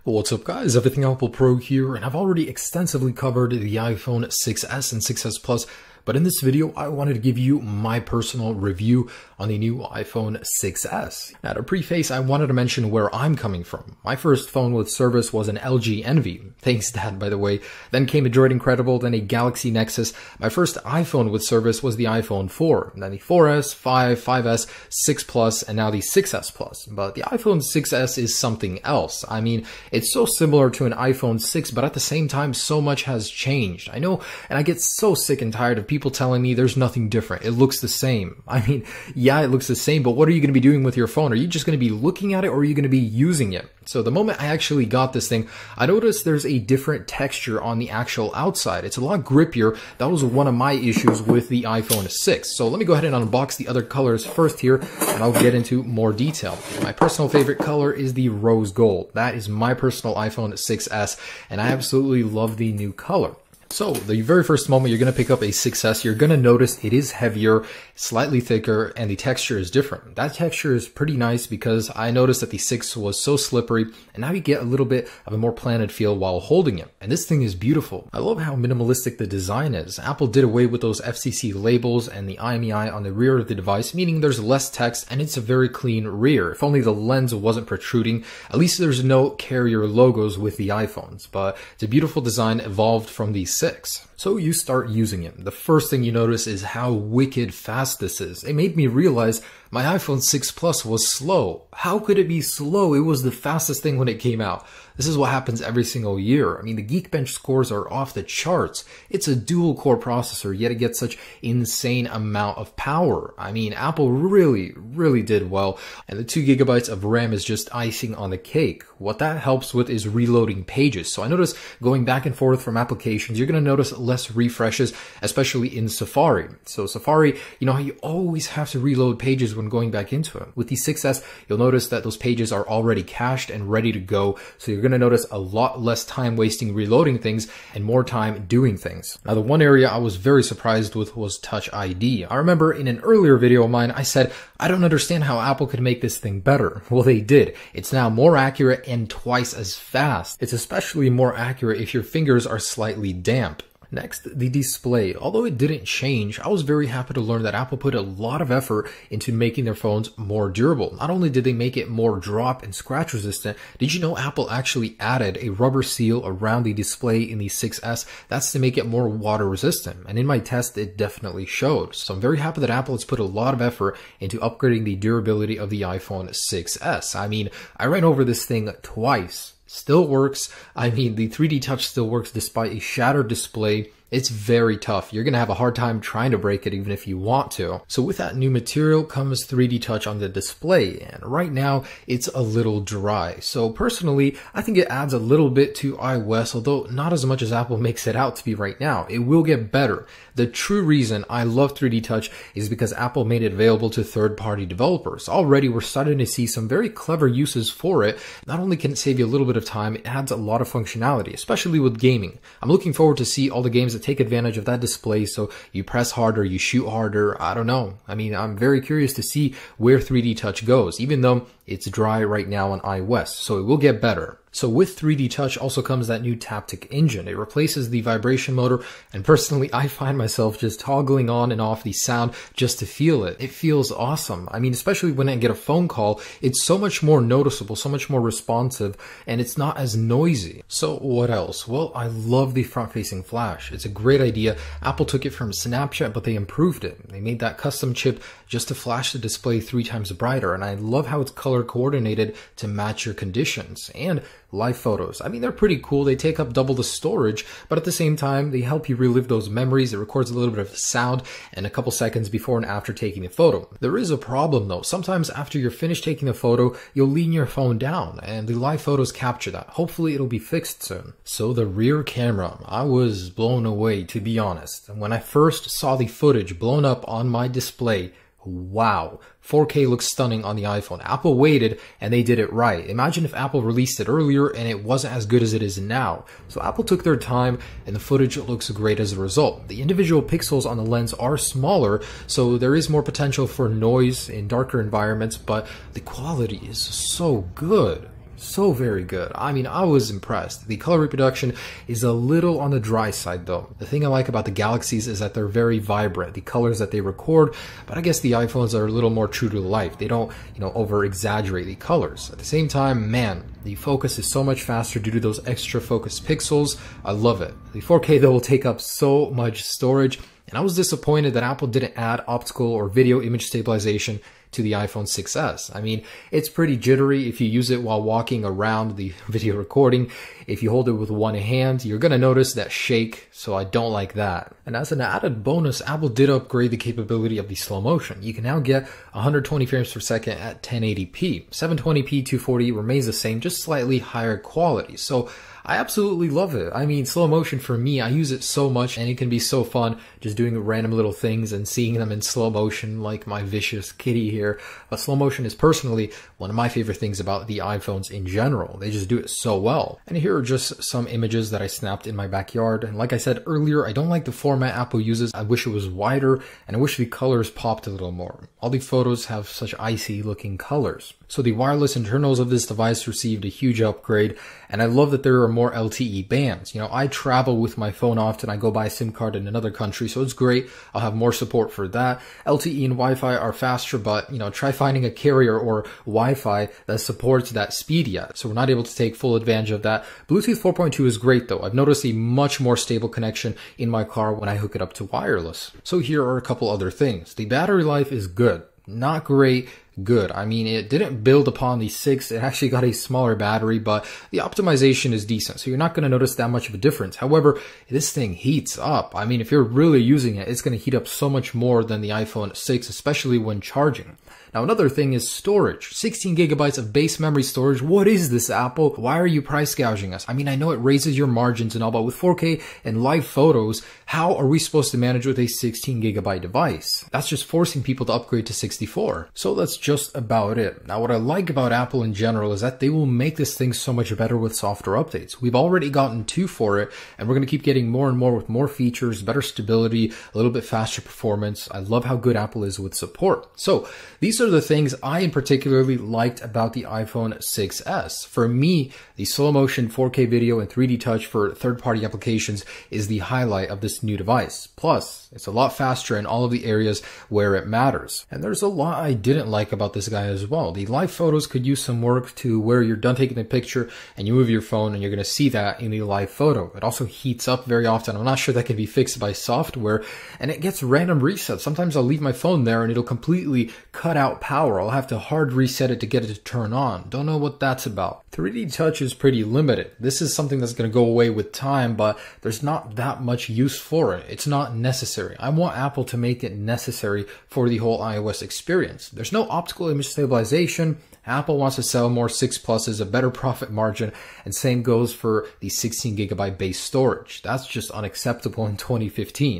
What's up guys, Everything Apple Pro here, and I've already extensively covered the iPhone 6s and 6s Plus, but in this video I wanted to give you my personal review on the new iPhone 6s. Now to preface, I wanted to mention where I'm coming from. My first phone with service was an LG Envy, thanks Dad by the way, then came a Droid Incredible, then a Galaxy Nexus. My first iPhone with service was the iPhone 4, then the 4S, 5, 5S, 6 Plus, and now the 6s Plus. But the iPhone 6s is something else. I mean, it's so similar to an iPhone 6, but at the same time, so much has changed. I know, and I get so sick and tired of people telling me there's nothing different. It looks the same. I mean, yeah, it looks the same, but what are you going to be doing with your phone? Are you just going to be looking at it, or are you going to be using it? So the moment I actually got this thing, I noticed there's a different texture on the actual outside. It's a lot grippier. That was one of my issues with the iPhone 6. So let me go ahead and unbox the other colors first here, and I'll get into more detail. My personal favorite color is the rose gold. That is my personal iPhone 6s, and I absolutely love the new color. So the very first moment you're going to pick up a 6s, you're going to notice it is heavier, slightly thicker, and the texture is different. That texture is pretty nice because I noticed that the 6 was so slippery, and now you get a little bit of a more planted feel while holding it. And this thing is beautiful. I love how minimalistic the design is. Apple did away with those FCC labels and the IMEI on the rear of the device, meaning there's less text and it's a very clean rear. If only the lens wasn't protruding. At least there's no carrier logos with the iPhones, but it's a beautiful design evolved from the 6. So you start using it. The first thing you notice is how wicked fast this is. It made me realize my iPhone 6 Plus was slow. How could it be slow? It was the fastest thing when it came out. This is what happens every single year. I mean, the Geekbench scores are off the charts. It's a dual-core processor, yet it gets such insane amount of power. I mean, Apple really did well. And the 2 gigabytes of RAM is just icing on the cake. What that helps with is reloading pages. So I notice going back and forth from applications, you're going to notice less refreshes, especially in Safari. So Safari, you know how you always have to reload pages when going back into it. With the 6s, you'll notice that those pages are already cached and ready to go. So you're going to notice a lot less time wasting reloading things and more time doing things. Now, the one area I was very surprised with was Touch ID. I remember in an earlier video of mine, I said, I don't understand how Apple could make this thing better. Well, they did. It's now more accurate and twice as fast. It's especially more accurate if your fingers are slightly damp. Next, the display. Although it didn't change, I was very happy to learn that Apple put a lot of effort into making their phones more durable. Not only did they make it more drop and scratch resistant, did you know Apple actually added a rubber seal around the display in the 6s? That's to make it more water resistant. And in my test, it definitely showed. So I'm very happy that Apple has put a lot of effort into upgrading the durability of the iPhone 6s. I mean, I ran over this thing twice. Still works. I mean, the 3D Touch still works despite a shattered display. It's very tough. You're going to have a hard time trying to break it even if you want to. So with that new material comes 3D Touch on the display, and right now it's a little dry. So personally, I think it adds a little bit to iOS, although not as much as Apple makes it out to be right now. It will get better. The true reason I love 3D Touch is because Apple made it available to third-party developers. Already we're starting to see some very clever uses for it. Not only can it save you a little bit of time, it adds a lot of functionality, especially with gaming. I'm looking forward to see all the games that take advantage of that display, so you press harder, you shoot harder. I don't know. I mean, I'm very curious to see where 3D Touch goes, even though it's dry right now on iOS, so it will get better. So with 3D Touch also comes that new Taptic engine. It replaces the vibration motor, and personally, I find myself just toggling on and off the sound just to feel it. It feels awesome. I mean, especially when I get a phone call, it's so much more noticeable, so much more responsive, and it's not as noisy. So what else? Well, I love the front-facing flash. It's a great idea. Apple took it from Snapchat, but they improved it. They made that custom chip just to flash the display 3 times brighter, and I love how it's color coordinated to match your conditions. And live photos. I mean, they're pretty cool. They take up double the storage, but at the same time, they help you relive those memories. It records a little bit of sound and a couple seconds before and after taking the photo. There is a problem though. Sometimes after you're finished taking the photo, you'll lean your phone down and the live photos capture that. Hopefully it'll be fixed soon. So the rear camera, I was blown away, to be honest. And when I first saw the footage blown up on my display, wow, 4K looks stunning on the iPhone. Apple waited and they did it right. Imagine if Apple released it earlier and it wasn't as good as it is now. So Apple took their time and the footage looks great as a result. The individual pixels on the lens are smaller, so there is more potential for noise in darker environments, but the quality is so good. So very good. I mean, I was impressed. The color reproduction is a little on the dry side though. The thing I like about the Galaxies is that they're very vibrant, the colors that they record, but I guess the iPhones are a little more true to life. They don't, over exaggerate the colors. At the same time, man, the focus is so much faster due to those extra focus pixels. I love it. The 4K though will take up so much storage, and I was disappointed that Apple didn't add optical or video image stabilization to the iPhone 6s. I mean, it's pretty jittery if you use it while walking around the video recording. If you hold it with one hand, you're gonna notice that shake, so I don't like that. And as an added bonus, Apple did upgrade the capability of the slow motion. You can now get 120 frames per second at 1080p. 720p 240 remains the same, just slightly higher quality. So I absolutely love it. I mean, slow motion for me, I use it so much and it can be so fun just doing random little things and seeing them in slow motion like my vicious kitty here. But slow motion is personally one of my favorite things about the iPhones in general. They just do it so well. And here are just some images that I snapped in my backyard. And like I said earlier, I don't like the format Apple uses. I wish it was wider and I wish the colors popped a little more. All the photos have such icy looking colors. So the wireless internals of this device received a huge upgrade, and I love that there are more LTE bands. I travel with my phone often. I go buy a SIM card in another country, so it's great. I'll have more support for that. LTE and Wi-Fi are faster, but try finding a carrier or Wi-Fi that supports that speed yet. So we're not able to take full advantage of that. Bluetooth 4.2 is great though. I've noticed a much more stable connection in my car when I hook it up to wireless. So here are a couple other things. The battery life is good. Not great, good. I mean, it didn't build upon the 6. It actually got a smaller battery, but the optimization is decent. So you're not going to notice that much of a difference. However, this thing heats up. I mean, if you're really using it, it's going to heat up so much more than the iPhone 6, especially when charging. Now, another thing is storage. 16 gigabytes of base memory storage. What is this, Apple? Why are you price gouging us? I mean, I know it raises your margins and all, but with 4K and live photos, how are we supposed to manage with a 16 gigabyte device? That's just forcing people to upgrade to 64. So that's just about it. Now, what I like about Apple in general is that they will make this thing so much better with software updates. We've already gotten 2 for it, and we're going to keep getting more and more with more features, better stability, a little bit faster performance. I love how good Apple is with support. So these are the things I particularly liked about the iPhone 6s. For me, the slow motion 4K video and 3D touch for third-party applications is the highlight of this new device. Plus, it's a lot faster in all of the areas where it matters. And there's a lot I didn't like about this guy as well. The live photos could use some work to where you're done taking the picture and you move your phone and you're going to see that in the live photo. It also heats up very often. I'm not sure that can be fixed by software, and it gets random resets. Sometimes I'll leave my phone there and it'll completely cut out power. I'll have to hard reset it to get it to turn on. Don't know what that's about. 3D touch is pretty limited. This is something that's going to go away with time, but there's not that much use for it. It's not necessary. I want Apple to make it necessary for the whole iOS experience. There's no optical image stabilization. Apple wants to sell more 6 Pluses, a better profit margin, and same goes for the 16 gigabyte base storage. That's just unacceptable in 2015.